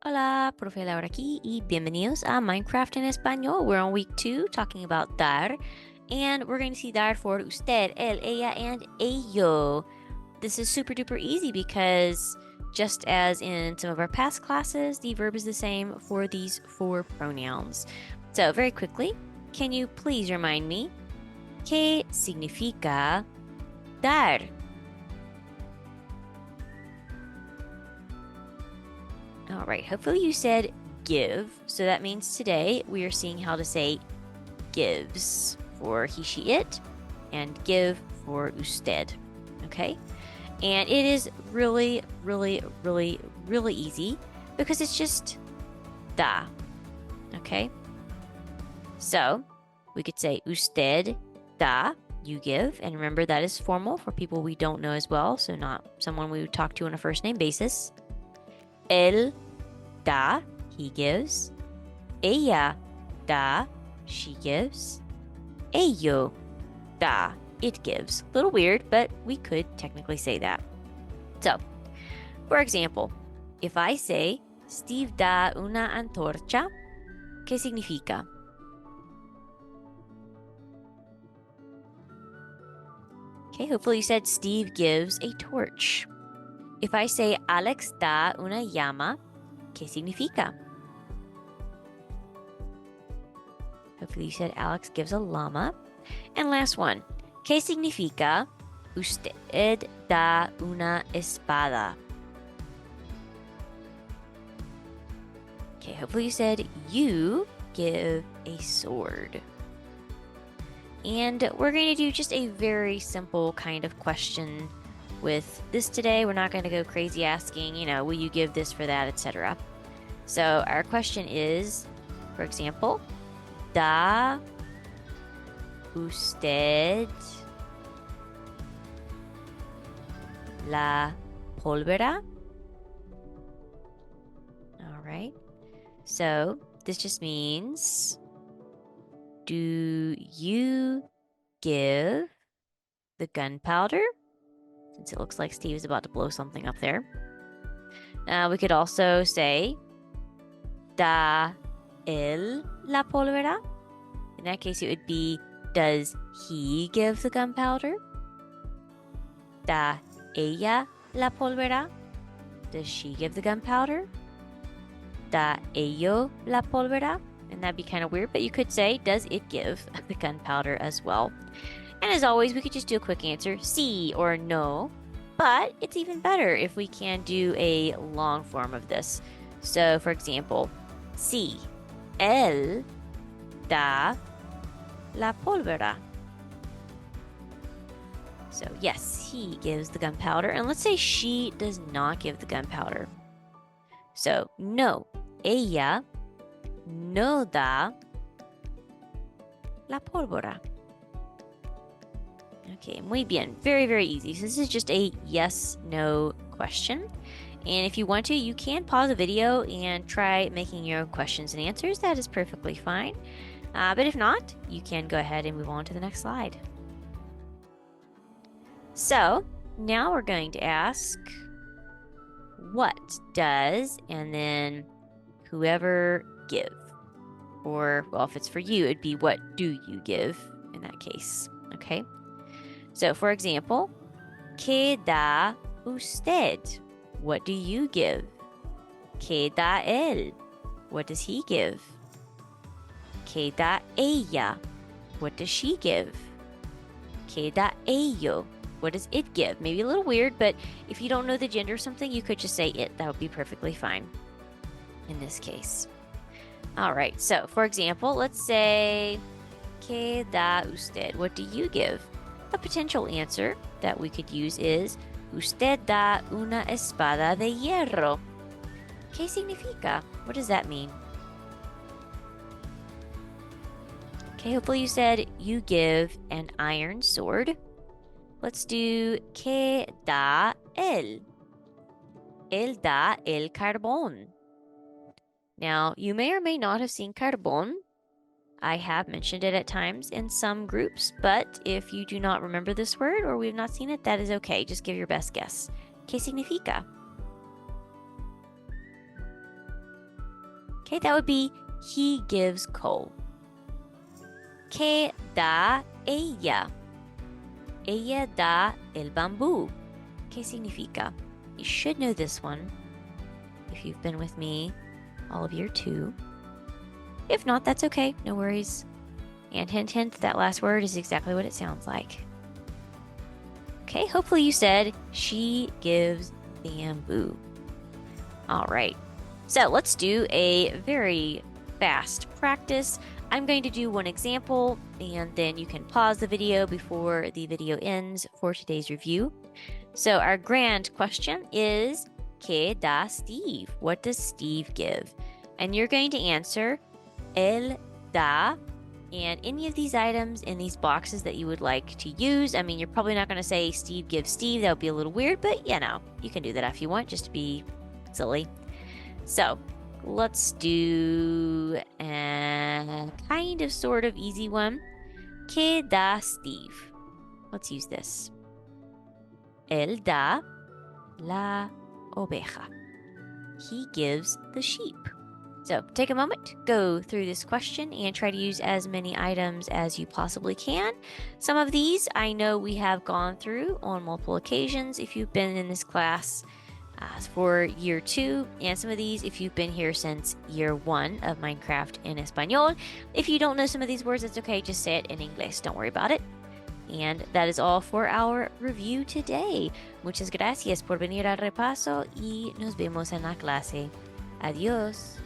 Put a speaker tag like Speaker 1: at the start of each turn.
Speaker 1: Hola, profe Laura aquí y bienvenidos a Minecraft en Español. We're on week 2 talking about dar, and we're going to see dar for usted, él, ella, and ello. This is super duper easy because just as in some of our past classes, the verb is the same for these 4 pronouns. So very quickly, can you please remind me, ¿qué significa dar? All right, hopefully you said give. So that means today we are seeing how to say gives for he, she, it, and give for usted. Okay? And it is really, really, really, really easy because it's just da. Okay? So we could say usted da, you give. And remember, that is formal for people we don't know as well. So not someone we would talk to on a first name basis. Él da, he gives. Ella da, she gives. Ello da, it gives. A little weird, but we could technically say that. So, for example, if I say Steve da una antorcha, ¿qué significa? Okay, hopefully you said Steve gives a torch. If I say Alex da una llama, ¿qué significa? Hopefully you said Alex gives a llama. And last one, ¿qué significa usted da una espada? Okay, hopefully you said you give a sword. And we're going to do just a very simple kind of question with this today. We're not going to go crazy asking, will you give this for that, etc. So our question is, for example, da usted la pólvora? All right. So this just means, do you give the gunpowder? Since it looks like Steve is about to blow something up there. We could also say, da él la pólvora? In that case, it would be, does he give the gunpowder? Da ella la pólvora? Does she give the gunpowder? Da ello la pólvora? And that'd be kind of weird, but you could say, does it give the gunpowder as well? And as always, we could just do a quick answer, sí or no. But it's even better if we can do a long form of this. So, for example, sí, él da la pólvora. So, yes, he gives the gunpowder. And let's say she does not give the gunpowder. So, no, ella no da la pólvora. Okay, muy bien. Very, very easy. So this is just a yes/no question. And if you want to, you can pause the video and try making your own questions and answers. That is perfectly fine. But if not, you can go ahead and move on to the next slide. So now we're going to ask, what does, and then whoever give? Or, well, if it's for you, it'd be what do you give in that case, okay? So, for example, ¿qué da usted? What do you give? ¿Qué da él? What does he give? ¿Qué da ella? What does she give? ¿Qué da ello? What does it give? Maybe a little weird, but if you don't know the gender or something, you could just say it. That would be perfectly fine in this case. All right, so for example, let's say, ¿qué da usted? What do you give? A potential answer that we could use is, usted da una espada de hierro. ¿Qué significa? What does that mean? Okay, hopefully you said you give an iron sword. Let's do, ¿qué da él? Él da el carbón. Now, you may or may not have seen carbón. I have mentioned it at times in some groups, but if you do not remember this word or we have not seen it, that is okay. Just give your best guess. ¿Qué significa? Okay, that would be he gives coal. ¿Qué da ella? Ella da el bambú. ¿Qué significa? You should know this one if you've been with me all of year 2. If not, that's okay. No worries. And hint, hint, that last word is exactly what it sounds like. Okay, hopefully you said she gives bamboo. All right. So let's do a very fast practice. I'm going to do one example and then you can pause the video before the video ends for today's review. So our grand question is, ¿Qué da Steve? What does Steve give? And you're going to answer, él da, and any of these items in these boxes that you would like to use. I mean, you're probably not going to say Steve gives Steve. That would be a little weird, but you know, you can do that if you want, just to be silly. So let's do a kind of sort of easy one. ¿Qué da Steve? Let's use this. Él da la oveja. He gives the sheep. So take a moment, go through this question and try to use as many items as you possibly can. Some of these I know we have gone through on multiple occasions if you've been in this class for year 2, and some of these if you've been here since year 1 of Minecraft en Español. If you don't know some of these words, it's okay, just say it in English, don't worry about it. And that is all for our review today. Muchas gracias por venir al repaso y nos vemos en la clase. Adiós.